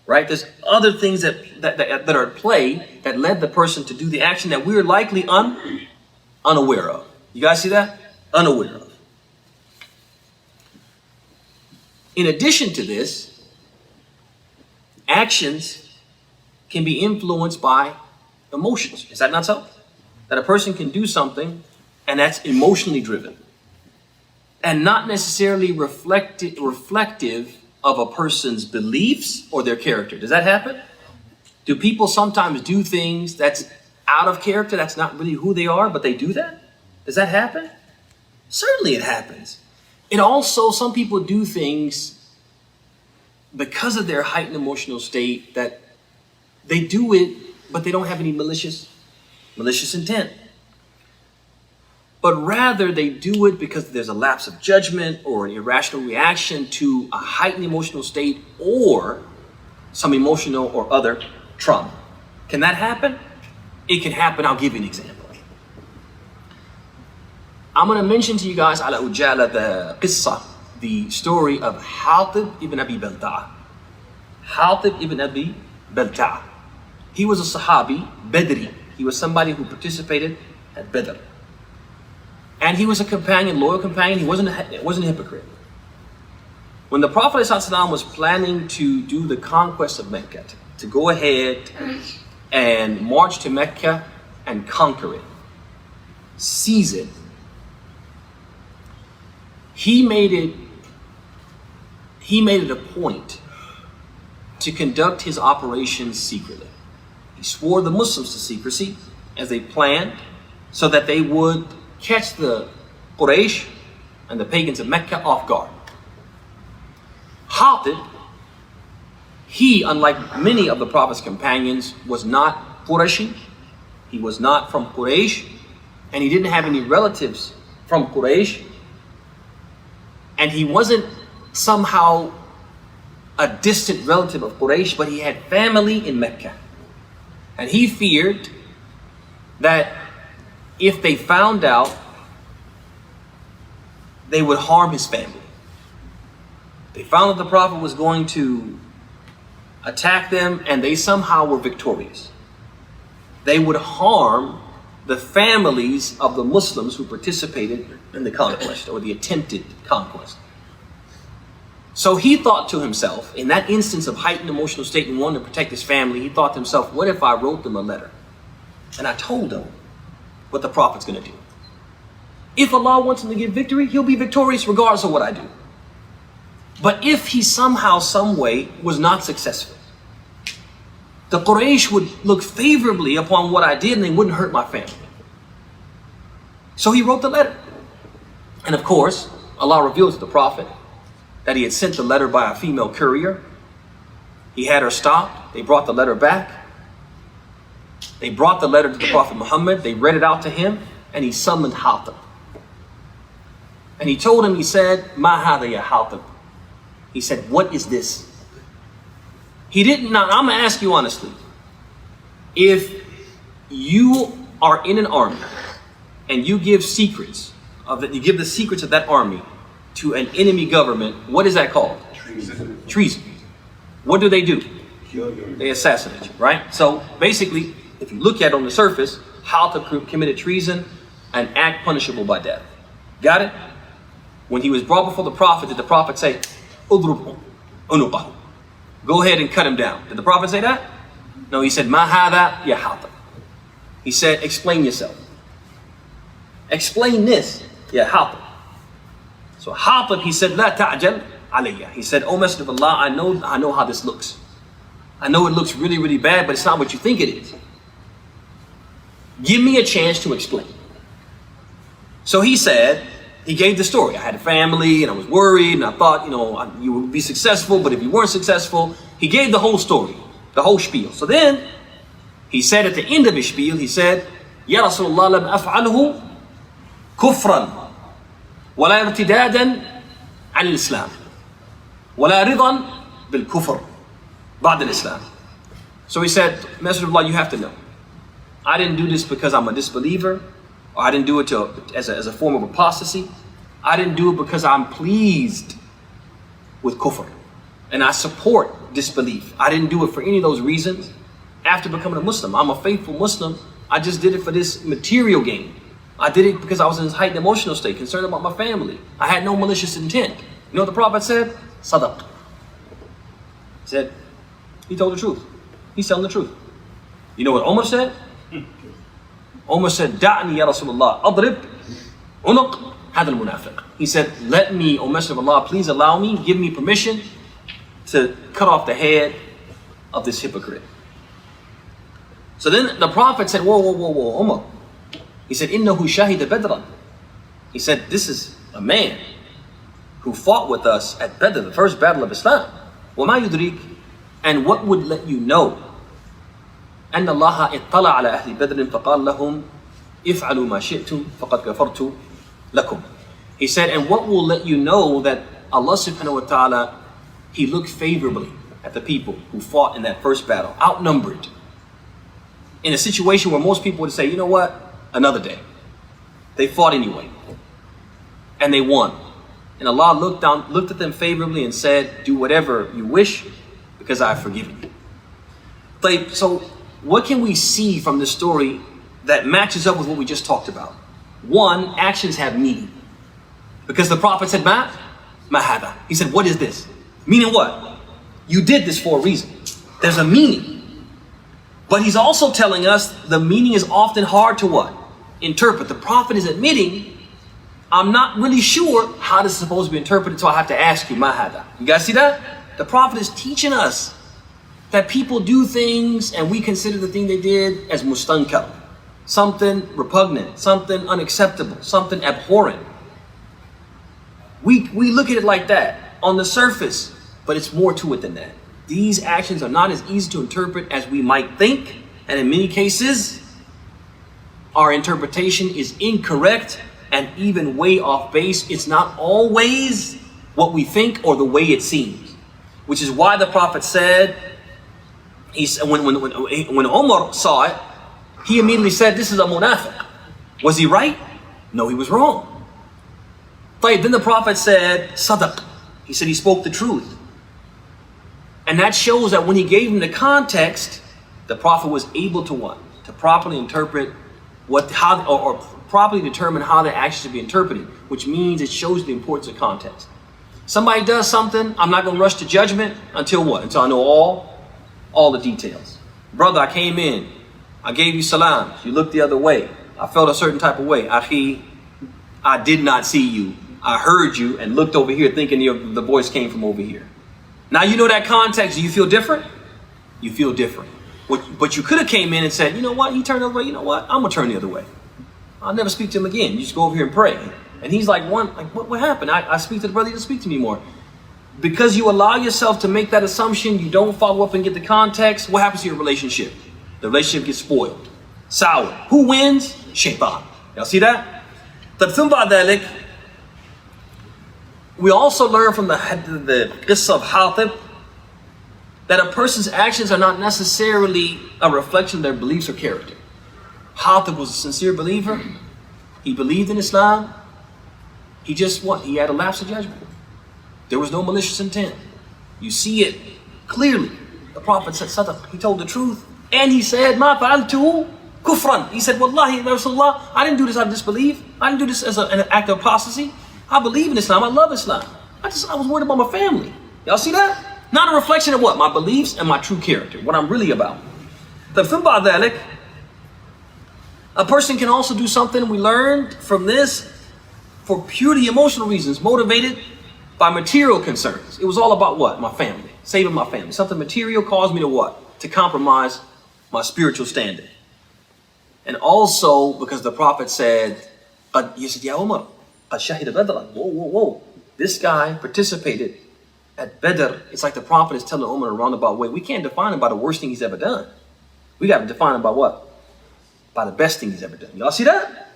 Speaker 1: right? There's other things that are at play that led the person to do the action that we're likely unaware of. You guys see that? Unaware of. In addition to this, actions can be influenced by emotions. Is that not so? That a person can do something and that's emotionally driven and not necessarily reflective of a person's beliefs or their character. Does that happen? Do people sometimes do things that's out of character, that's not really who they are, but they do that? Does that happen? Certainly it happens. It also, some people do things because of their heightened emotional state that they do it, but they don't have any malicious intent. But rather they do it because there's a lapse of judgment or an irrational reaction to a heightened emotional state or some emotional or other trauma. Can that happen? It can happen. I'll give you an example. I'm going to mention to you guys ala ujala the qissa, the story of Hatib ibn Abi Balta'a. Hatib ibn Abi Balta'a. He was a Sahabi, Badri. He was somebody who participated at Badr. And he was a companion, loyal companion. He wasn't a hypocrite. When the Prophet ﷺ was planning to do the conquest of Mecca, to go ahead and march to Mecca and conquer it, seize it, he made it a point to conduct his operations secretly. He swore the Muslims to secrecy as they planned, so that they would catch the Quraysh and the pagans of Mecca off guard. Hatib, he, unlike many of the Prophet's companions, was not Qurayshi. He was not from Quraysh, and he didn't have any relatives from Quraysh. And he wasn't somehow a distant relative of Quraysh, but he had family in Mecca. And he feared that if they found out, they would harm his family. They found that the Prophet was going to attack them and they somehow were victorious. They would harm the families of the Muslims who participated in the conquest or the attempted conquest. So he thought to himself, in that instance of heightened emotional state and wanting to protect his family, he thought to himself, what if I wrote them a letter and I told them what the Prophet's going to do? If Allah wants him to get victory, he'll be victorious regardless of what I do. But if he somehow, some way was not successful, the Quraysh would look favorably upon what I did and they wouldn't hurt my family. So he wrote the letter. And of course, Allah revealed to the Prophet that he had sent the letter by a female courier. He had her stopped. They brought the letter back. They brought the letter to the Prophet Muhammad. They read it out to him and he summoned Hatib. And he told him, he said, Ma hada ya Hatib. He said, what is this? He didn't, now I'm going to ask you honestly, if you are in an army and you give secrets, you give the secrets of that army to an enemy government, what is that called?
Speaker 3: Treason.
Speaker 1: Treason. What do? They assassinate you, right? So basically, if you look at it on the surface, Hatib committed treason, an act punishable by death. Got it? When he was brought before the Prophet, did the Prophet say, Udrub unuqahu? Go ahead and cut him down. Did the Prophet say that? No, he said, Ma hada ya Hatib. He said, explain yourself. Explain this, ya Hatib. So Hatib, he said, La ta'jal alayya. He said, O Messenger of Allah, I know how this looks. I know it looks really, really bad, but it's not what you think it is. Give me a chance to explain. So he said, he gave the story. I had a family and I was worried and I thought, you would be successful, but if you weren't successful, he gave the whole story, the whole spiel. So then he said at the end of his spiel, he said, Ya Rasulullah, lam af'alhu kufran, wala irtidadan an al-Islam, wala ridan bil kufr, ba'd al-Islam. So he said, Messenger of Allah, you have to know, I didn't do this because I'm a disbeliever, or I didn't do it as a form of apostasy. I didn't do it because I'm pleased with kufr and I support disbelief. I didn't do it for any of those reasons. After becoming a Muslim, I'm a faithful Muslim. I just did it for this material gain. I did it because I was in this heightened emotional state, concerned about my family. I had no malicious intent. You know what the Prophet said? Sadaq. He said, he told the truth. He's telling the truth. You know what Umar said? Umar said, Da'ni ya Rasulullah, adrib unuq hadal munafiq. He said, let me, O Messenger of Allah, please allow me, give me permission to cut off the head of this hypocrite. So then the Prophet said, whoa, Umar. He said, innahu shahida badran. He said, this is a man who fought with us at Badr, the first battle of Islam. وَمَا يُدْرِيكَ. And what would let you know? أن الله اطلع على أهل بدر فقال لهم افعلوا ما شئتم فقد غفرت لكم. He said, and what will let you know that Allah subhanahu wa ta'ala, He looked favorably at the people who fought in that first battle, outnumbered, in a situation where most people would say, you know what, another day. They fought anyway, and they won. And Allah looked at them favorably and said, do whatever you wish, because because I've forgiven you. So what can we see from this story that matches up with what we just talked about? One, actions have meaning. Because the Prophet said, Ma hada. He said, what is this? Meaning what? You did this for a reason. There's a meaning. But he's also telling us the meaning is often hard to what? Interpret. The Prophet is admitting, I'm not really sure how this is supposed to be interpreted, so I have to ask you, Ma hada. You guys see that? The Prophet is teaching us that people do things and we consider the thing they did as mustankar, something repugnant, something unacceptable, something abhorrent. We look at it like that on the surface, but it's more to it than that. These actions are not as easy to interpret as we might think, and in many cases, our interpretation is incorrect and even way off base. It's not always what we think or the way it seems, which is why the Prophet said, when Umar saw it, he immediately said, this is a munafiq. Was he right? No, he was wrong. Then the Prophet said, sadaq. He said he spoke the truth. And that shows that when he gave him the context, the Prophet was able to what? To properly interpret or properly determine how the action should be interpreted, which means it shows the importance of context. Somebody does something, I'm not going to rush to judgment until what? Until I know all the details. Brother, I came in, I gave you salam, you looked the other way, I felt a certain type of way. Akhi, I did not see you. I heard you and looked over here thinking the voice came from over here. Now you know that context. Do you feel different? You feel different. But you could have came in and said, you know what? He turned the other way. You know what? I'm going to turn the other way. I'll never speak to him again. You just go over here and pray. And he's like, what happened? I speak to the brother, he doesn't speak to me more. Because you allow yourself to make that assumption, you don't follow up and get the context, what happens to your relationship? The relationship gets spoiled, sour. Who wins? Shaitan. Y'all see that? We also learn from the qissa of Hatib that a person's actions are not necessarily a reflection of their beliefs or character. Hatib was a sincere believer. He believed in Islam. He just what? He had a lapse of judgment. There was no malicious intent. You see it clearly. The Prophet said sadaq. He told the truth. And he said, Ma fa'altu kufran. He said, Wallahi, Ya Rasulullah, I didn't do this out of disbelief. I didn't do this as an act of apostasy. I believe in Islam. I love Islam. I was worried about my family. Y'all see that? Not a reflection of what? My beliefs and my true character. What I'm really about. A person can also do something we learned from this for purely emotional reasons, motivated by material concerns. It was all about what? My family. Saving my family. Something material caused me to what? To compromise my spiritual standing. And also because the Prophet said, Ya Umar, whoa. This guy participated at Badr. It's like the Prophet is telling Umar in a roundabout way. We can't define him by the worst thing he's ever done. We got to define him by what? By the best thing he's ever done. Y'all see that?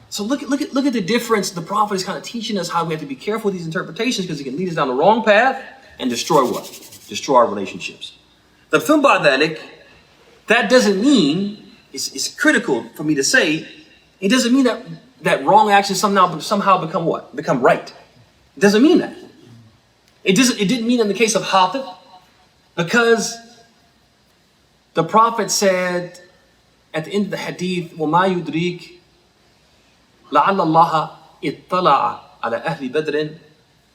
Speaker 1: So look at the difference. The Prophet is kind of teaching us how we have to be careful with these interpretations because it can lead us down the wrong path and destroy what? Destroy our relationships. That doesn't mean, it's critical for me to say, it doesn't mean that wrong actions somehow become what? Become right. It doesn't mean that. It didn't mean in the case of Hatib, because the Prophet said at the end of the hadith, وَمَا يُدْرِيكَ لَعَلَّ اللَّهَ اطَّلَعَ عَلَى أَهْلِ بَدْرٍ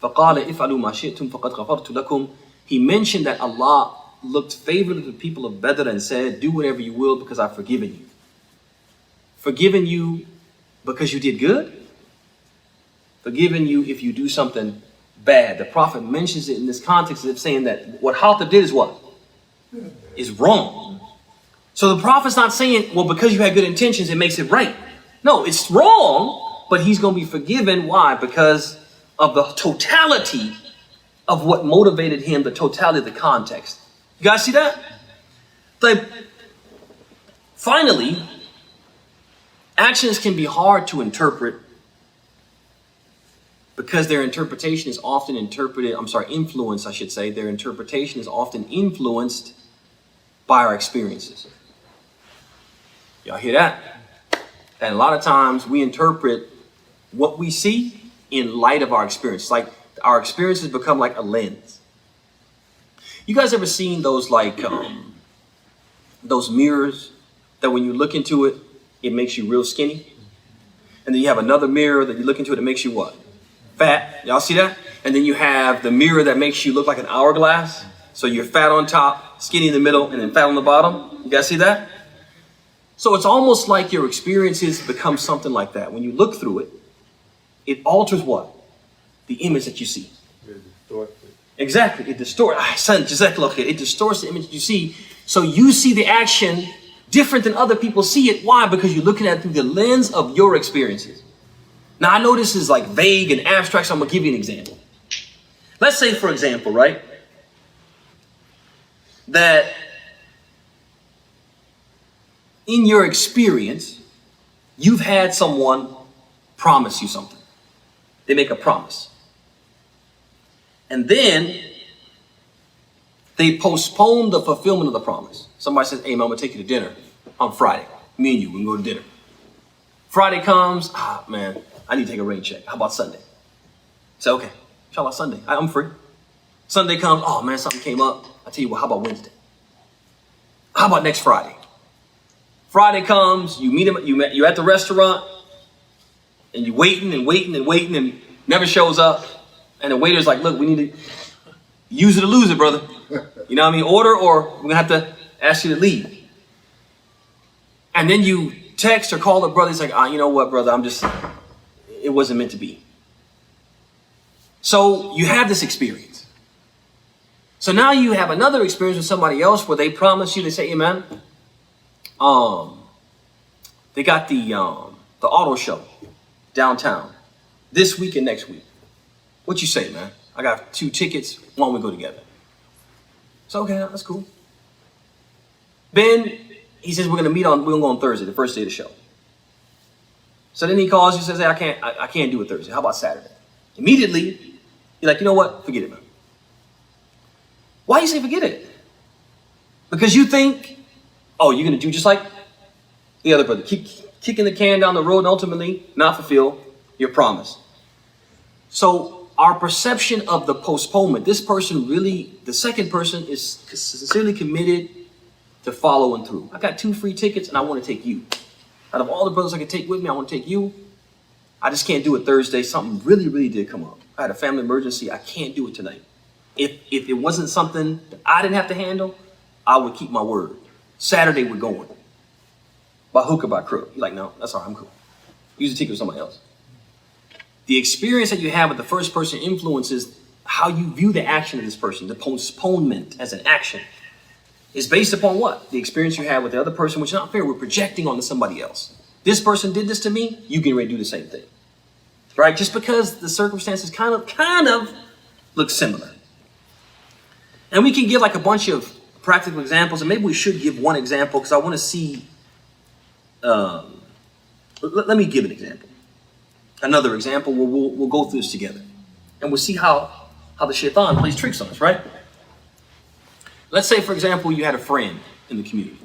Speaker 1: فَقَالَ إِفْعَلُوا مَا شِئْتُمْ فَقَدْ غَفَرْتُ لَكُمْ. He mentioned that Allah looked favorably to the people of Badr and said, do whatever you will because I've forgiven you. Forgiven you because you did good? Forgiven you if you do something bad. The Prophet mentions it in this context of saying that what Hatib did is what? Is wrong. So the Prophet's not saying, well, because you had good intentions, it makes it right. No, it's wrong, but he's going to be forgiven. Why? Because of the totality of what motivated him, the totality of the context. You guys see that? Finally, actions can be hard to interpret because their interpretation is often influenced, I should say. Their interpretation is often influenced by our experiences. Y'all hear that? And a lot of times we interpret what we see in light of our experience. Like our experiences become like a lens. You guys ever seen those like those mirrors that when you look into it, it makes you real skinny? And then you have another mirror that you look into it, it makes you what? Fat. Y'all see that? And then you have the mirror that makes you look like an hourglass. So you're fat on top, skinny in the middle, and then fat on the bottom. You guys see that? So it's almost like your experiences become something like that. When you look through it, it alters what? The image that you see.
Speaker 3: It distorts it.
Speaker 1: Exactly. It distorts. It distorts the image that you see. So you see the action different than other people see it. Why? Because you're looking at it through the lens of your experiences. Now, I know this is like vague and abstract, so I'm going to give you an example. Let's say, for example, right, that in your experience, you've had someone promise you something. They make a promise. And then they postpone the fulfillment of the promise. Somebody says, hey, man, I'm going to take you to dinner on Friday. Me and you, we can go to dinner. Friday comes, man, I need to take a rain check. How about Sunday? Say, okay, inshallah, Sunday. I'm free. Sunday comes, oh, man, something came up. I tell you what, how about Wednesday? How about next Friday? Friday comes, you meet him, you're at the restaurant, and you're waiting and never shows up. And the waiter's like, look, we need to use it or lose it, brother. You know what I mean? Order or we're going to have to ask you to leave. And then you text or call the brother. He's like, you know what, brother, it wasn't meant to be. So you have this experience. So now you have another experience with somebody else where they promise you, they say, hey, man, they got the auto show downtown this week and next week. What you say, man? I got 2 tickets. Why don't we go together? So, okay, that's cool. Ben, he says we're gonna go on Thursday, the first day of the show. So then he calls you and says, hey, I can't do it Thursday. How about Saturday? Immediately, you're like, you know what? Forget it, man. Why you say forget it? Because you think, oh, you're gonna do just like the other brother, keep kicking the can down the road and ultimately not fulfill your promise. So our perception of the postponement, this person really, the second person is sincerely committed to following through. I got 2 free tickets and I want to take you. Out of all the brothers I could take with me, I want to take you. I just can't do it Thursday. Something really, really did come up. I had a family emergency. I can't do it tonight. If it wasn't something that I didn't have to handle, I would keep my word. Saturday we're going. By hook or by crook. You're like, no, that's all right, I'm cool. Use the ticket with somebody else. The experience that you have with the first person influences how you view the action of this person. The postponement as an action is based upon what? The experience you have with the other person, which is not fair. We're projecting onto somebody else. This person did this to me, you can ready to do the same thing. Right? Just because the circumstances kind of look similar. And we can give like a bunch of practical examples, and maybe we should give one example because I want to see, let me give an example. Another example where we'll go through this together. And we'll see how the shaitan plays tricks on us, right? Let's say, for example, you had a friend in the community.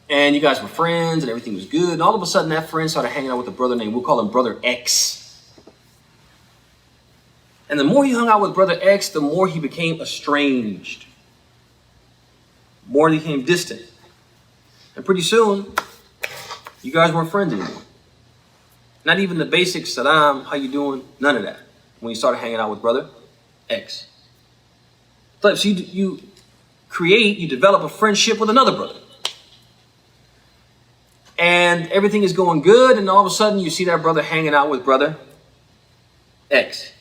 Speaker 1: And you guys were friends and everything was good. And all of a sudden that friend started hanging out with a brother named, we'll call him Brother X. And the more he hung out with Brother X, the more he became estranged. The more he became distant. And pretty soon, you guys weren't friends anymore. Not even the basic salam, how you doing? None of that. When you started hanging out with Brother X. So you develop a friendship with another brother. And everything is going good, and all of a sudden you see that brother hanging out with Brother X.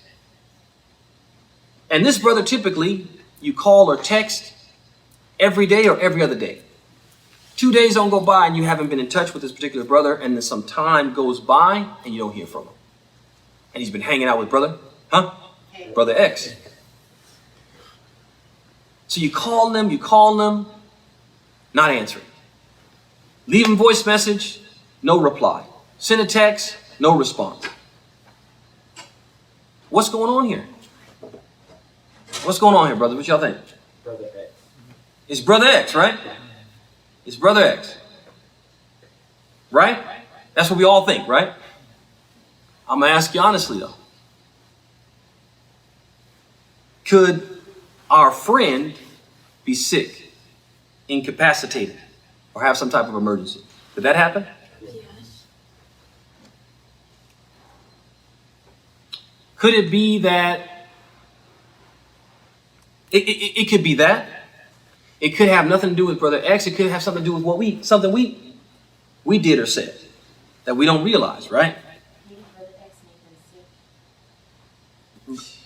Speaker 1: And this brother typically, you call or text every day or every other day. 2 days don't go by and you haven't been in touch with this particular brother, and then some time goes by and you don't hear from him. And he's been hanging out with Brother X. So you call them, not answering. Leave him voice message, no reply. Send a text, no response. What's going on here? What's going on here, brother? What y'all think?
Speaker 3: Brother X.
Speaker 1: It's Brother X, right? It's Brother X. Right? That's what we all think, right? I'm going to ask you honestly, though. Could our friend be sick, incapacitated, or have some type of emergency? Could that happen?
Speaker 4: Yes.
Speaker 1: Could it be that it could be that? It could have nothing to do with Brother X. It could have something to do with something we did or said that we don't realize, right?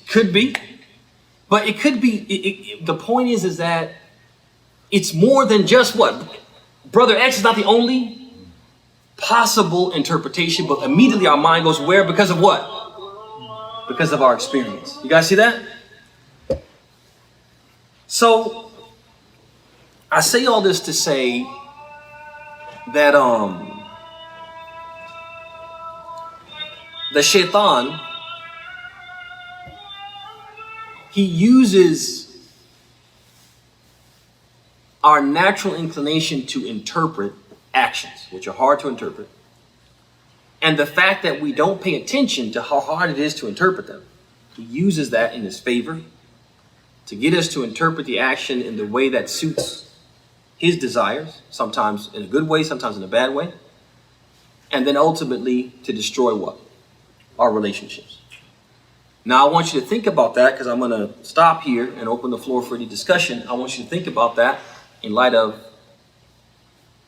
Speaker 1: Could be. But it could be, the point is that it's more than just what? Brother X is not the only possible interpretation, but immediately our mind goes where? Because of what? Because of our experience. You guys see that? So, I say all this to say that the shaitan, he uses our natural inclination to interpret actions, which are hard to interpret, and the fact that we don't pay attention to how hard it is to interpret them. He uses that in his favor to get us to interpret the action in the way that suits his desires, sometimes in a good way, sometimes in a bad way, and then ultimately to destroy what? Our relationships. Now, I want you to think about that because I'm going to stop here and open the floor for any discussion. I want you to think about that in light of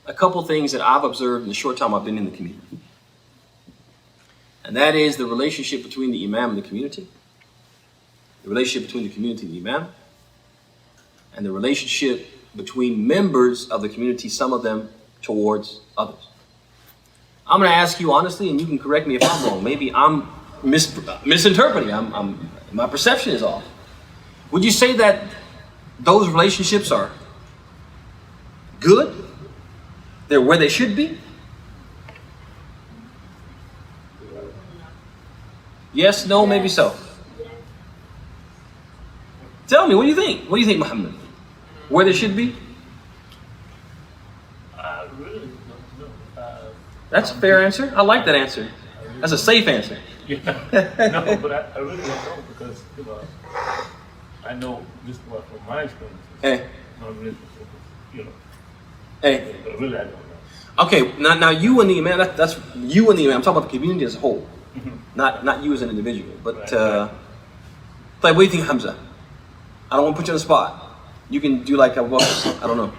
Speaker 1: a couple things that I've observed in the short time I've been in the community. And that is the relationship between the imam and the community, the relationship between the community and the imam, and the relationship between members of the community, some of them towards others. I'm going to ask you honestly, and you can correct me if I'm wrong. Maybe I'm misinterpreting. My perception is off. Would you say that those relationships are good? They're where they should be? Yes, no, maybe so. Tell me, what do you think? What do you think, Muhammad? Where they should be?
Speaker 5: I really don't know.
Speaker 1: That's a fair answer. I like that answer. That's a safe answer.
Speaker 5: Yeah. No, but I really don't know because, I know just what from my experience.
Speaker 1: Hey.
Speaker 5: My relationship is,
Speaker 1: Hey.
Speaker 5: But really I don't know.
Speaker 1: Okay, now you and the imam, that's you and the imam. I'm talking about the community as a whole. Not you as an individual. But, like, what do you think, Hamza? I don't want to put you on the spot. You can do like I don't know.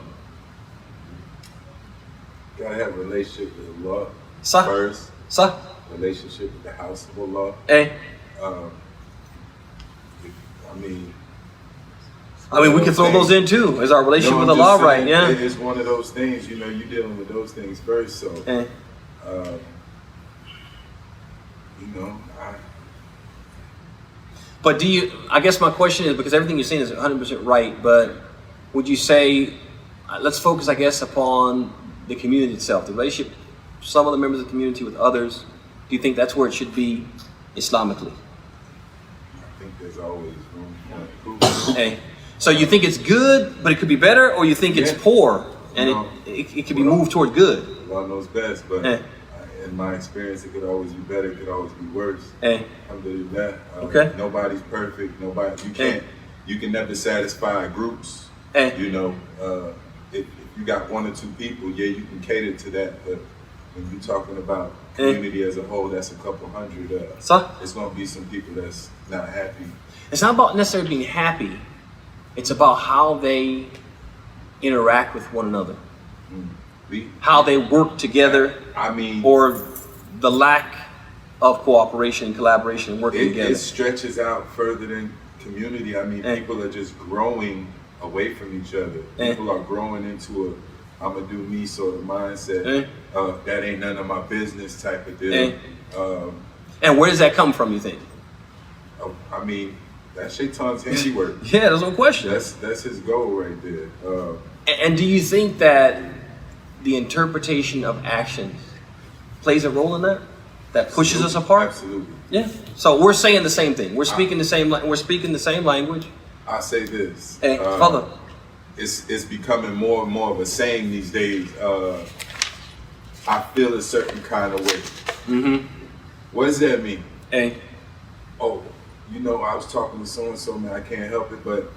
Speaker 3: Gotta have a relationship with Allah
Speaker 1: Sa?
Speaker 3: first.
Speaker 1: Sa?
Speaker 3: Relationship with the house of Allah.
Speaker 1: Hey. I mean, we can throw those in too. Is our relationship with Allah right? Yeah.
Speaker 3: It's one of those things, you're dealing with those things first. So,
Speaker 1: Hey. But I guess my question is, because everything you're saying is 100% right, but would you say, let's focus, I guess, upon the community itself, the relationship, some of the members of the community with others. Do you think that's where it should be Islamically?
Speaker 3: I think there's always room for improvement.
Speaker 1: Hey. So you think it's good, but it could be better, or you think it's poor and it could be moved toward good?
Speaker 3: Allah knows best, but in my experience, it could always be better, it could always be worse. Alhamdulillah.
Speaker 1: Okay.
Speaker 3: Nobody's perfect. You can never satisfy groups.
Speaker 1: If
Speaker 3: you got one or two people, you can cater to that, but when you're talking about community as a whole, that's a couple hundred. It's going to be some people that's not happy.
Speaker 1: It's not about necessarily being happy. It's about how they interact with one another. How they work together. Or the lack of cooperation and collaboration and working together.
Speaker 3: It stretches out further than community. People are just growing away from each other. People are growing into a I'm gonna do me sort of mindset. That ain't none of my business type of deal.
Speaker 1: And where does that come from, you think?
Speaker 3: That's Shaitan's handiwork.
Speaker 1: Yeah, there's no question.
Speaker 3: That's his goal right there.
Speaker 1: And do you think that the interpretation of actions plays a role in that? That pushes us apart?
Speaker 3: Absolutely.
Speaker 1: Yeah. So we're saying the same thing. We're speaking the same language.
Speaker 3: I say this.
Speaker 1: Father.
Speaker 3: It's becoming more and more of a saying these days. I feel a certain kind of way. What does that mean? you know, I was talking to so-and-so, man, I can't help it, but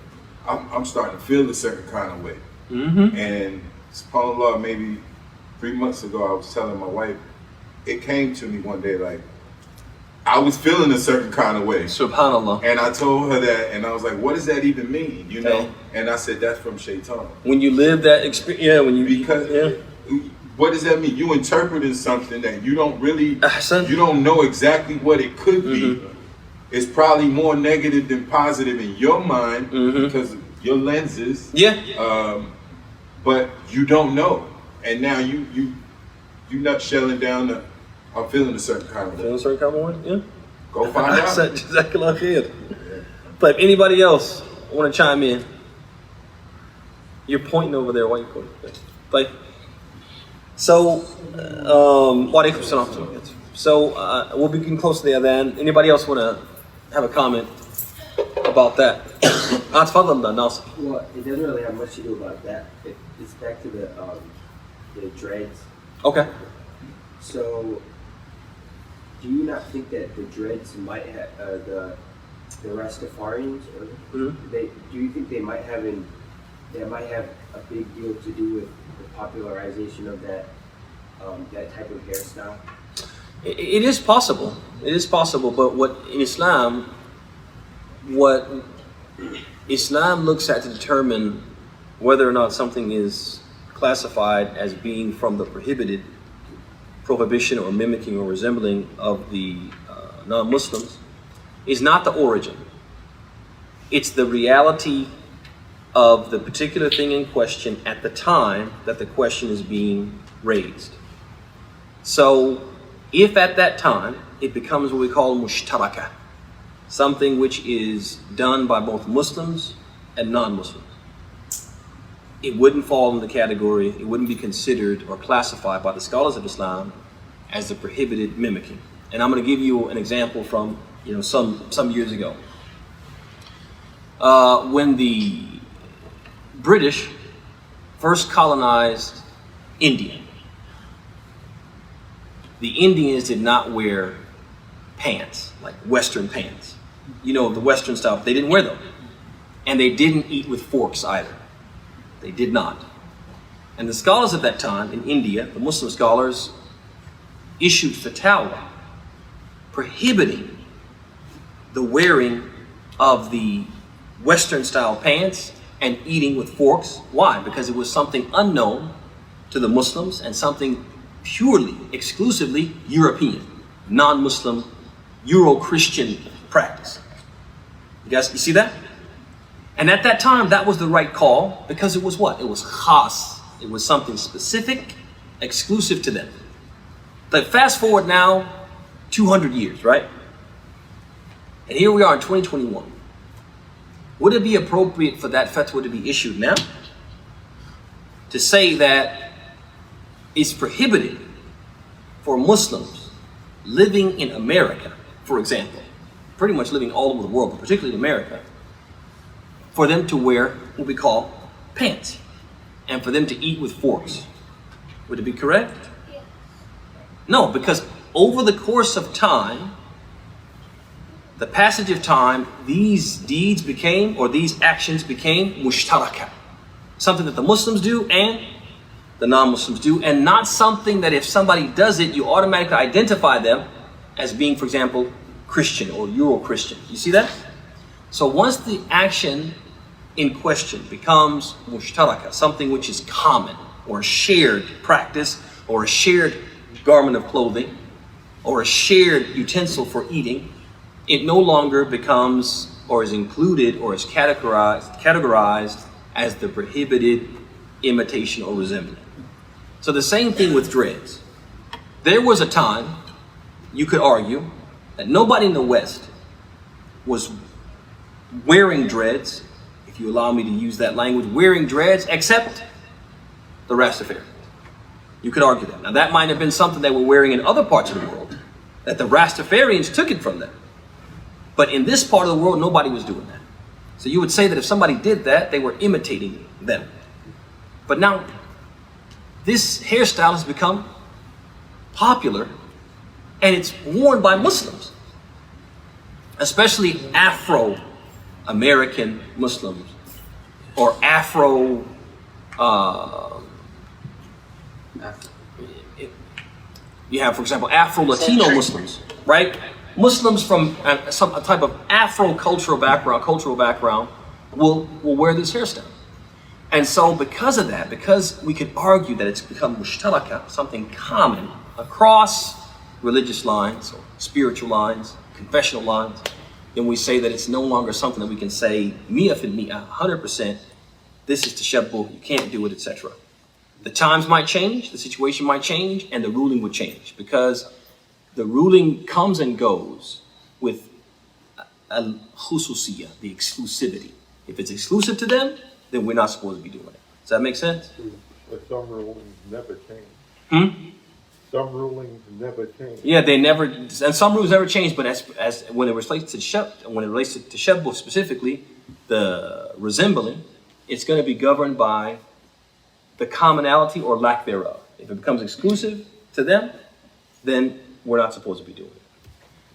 Speaker 3: I'm starting to feel a certain kind of way.
Speaker 1: Mm-hmm.
Speaker 3: And subhanAllah, maybe 3 months ago, I was telling my wife, it came to me one day, like, I was feeling a certain kind of way.
Speaker 1: Subhanallah.
Speaker 3: And I told her that, and I was like, what does that even mean, you know? And I said, that's from Shaitan.
Speaker 1: When you live that experience, yeah, when you...
Speaker 3: Because what does that mean? You interpreting something that you don't really,
Speaker 1: Ahsan.
Speaker 3: you don't know exactly what it could be. It's probably more negative than positive in your mind because of your lenses.
Speaker 1: Yeah.
Speaker 3: But you don't know. And now you nutshelling down the, I'm feeling a certain kind of way.
Speaker 1: Feeling a certain kind of way? Yeah.
Speaker 3: Go find out.
Speaker 1: Jazakallah khair. But if anybody else want to chime in, you're pointing over there. Why are you pointing? But so, wa alaikum salam. So we'll be getting close to the adhan. Anybody else want to have a comment about that? Nasir.
Speaker 4: Well, it doesn't really have much to do about that. It's back to the dreads.
Speaker 1: Okay.
Speaker 4: So, do you not think that the dreads might have the Rastafarians? Do you think they might have a big deal to do with the popularization of that type of hairstyle?
Speaker 1: It is possible. It is possible. But what Islam looks at to determine whether or not something is classified as being from the prohibition or mimicking or resembling of the non-Muslims is not the origin. It's the reality of the particular thing in question at the time that the question is being raised. So if at that time it becomes what we call mushtaraka, something which is done by both Muslims and non-Muslims, it wouldn't fall in the category, it wouldn't be considered or classified by the scholars of Islam as the prohibited mimicking. And I'm going to give you an example from some years ago. When the British first colonized India, the Indians did not wear pants, like Western pants. The Western style, they didn't wear them. And they didn't eat with forks either. They did not. And the scholars at that time in India, the Muslim scholars, issued fatwa prohibiting the wearing of the Western style pants and eating with forks. Why? Because it was something unknown to the Muslims and something purely, exclusively European, non-Muslim, Euro-Christian practice. You see that? And at that time, that was the right call because it was what? It was khas. It was something specific, exclusive to them. But fast forward now, 200 years, right? And here we are in 2021. Would it be appropriate for that fatwa to be issued now? To say that it's prohibited for Muslims living in America, for example, pretty much living all over the world, but particularly in America, for them to wear what we call pants and for them to eat with forks. Would it be correct? Yeah. No, because over the course of time, the passage of time, these deeds became, or these actions became mushtaraka. Something that the Muslims do and the non-Muslims do, and not something that if somebody does it, you automatically identify them as being, for example, Christian or Euro-Christian. You see that? So once the action in question becomes mushtaraka, something which is common or a shared practice or a shared garment of clothing or a shared utensil for eating, it no longer becomes or is included or is categorized as the prohibited imitation or resembling. So the same thing with dreads. There was a time, you could argue, that nobody in the West was wearing dreads, if you allow me to use that language, wearing dreads except the Rastafarians. You could argue that. Now that might have been something they were wearing in other parts of the world, that the Rastafarians took it from them. But in this part of the world, nobody was doing that. So you would say that if somebody did that, they were imitating them. But now, this hairstyle has become popular and it's worn by Muslims. especially Afro-American Muslims or you have, for example, Afro-Latino Muslims, right? Muslims from a type of Afro-cultural background, will wear this hairstyle. And so because of that, because we could argue that it's become mushtaraka, something common across religious lines, or spiritual lines, confessional lines, then we say that it's no longer something that we can say, 100%, this is tashabbuh, you can't do it, etc. The times might change, the situation might change, and the ruling would change, because the ruling comes and goes with al-khususiyya, the exclusivity. If it's exclusive to them, then we're not supposed to be doing it. Does that make sense?
Speaker 6: But some rulings never change. Some rulings never change.
Speaker 1: Yeah, they never, and some rules never change. But as when it relates to tashabbuh specifically, the resembling, it's going to be governed by the commonality or lack thereof. If it becomes exclusive to them, then we're not supposed to be doing it.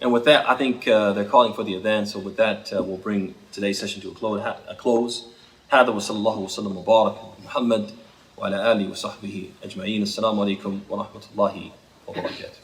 Speaker 1: And with that, I think they're calling for the adhan. So with that, we'll bring today's session to a close. هذا وصلى الله وسلم وبارك محمد وعلى آله وصحبه أجمعين. السلام عليكم ورحمة الله وبركاته.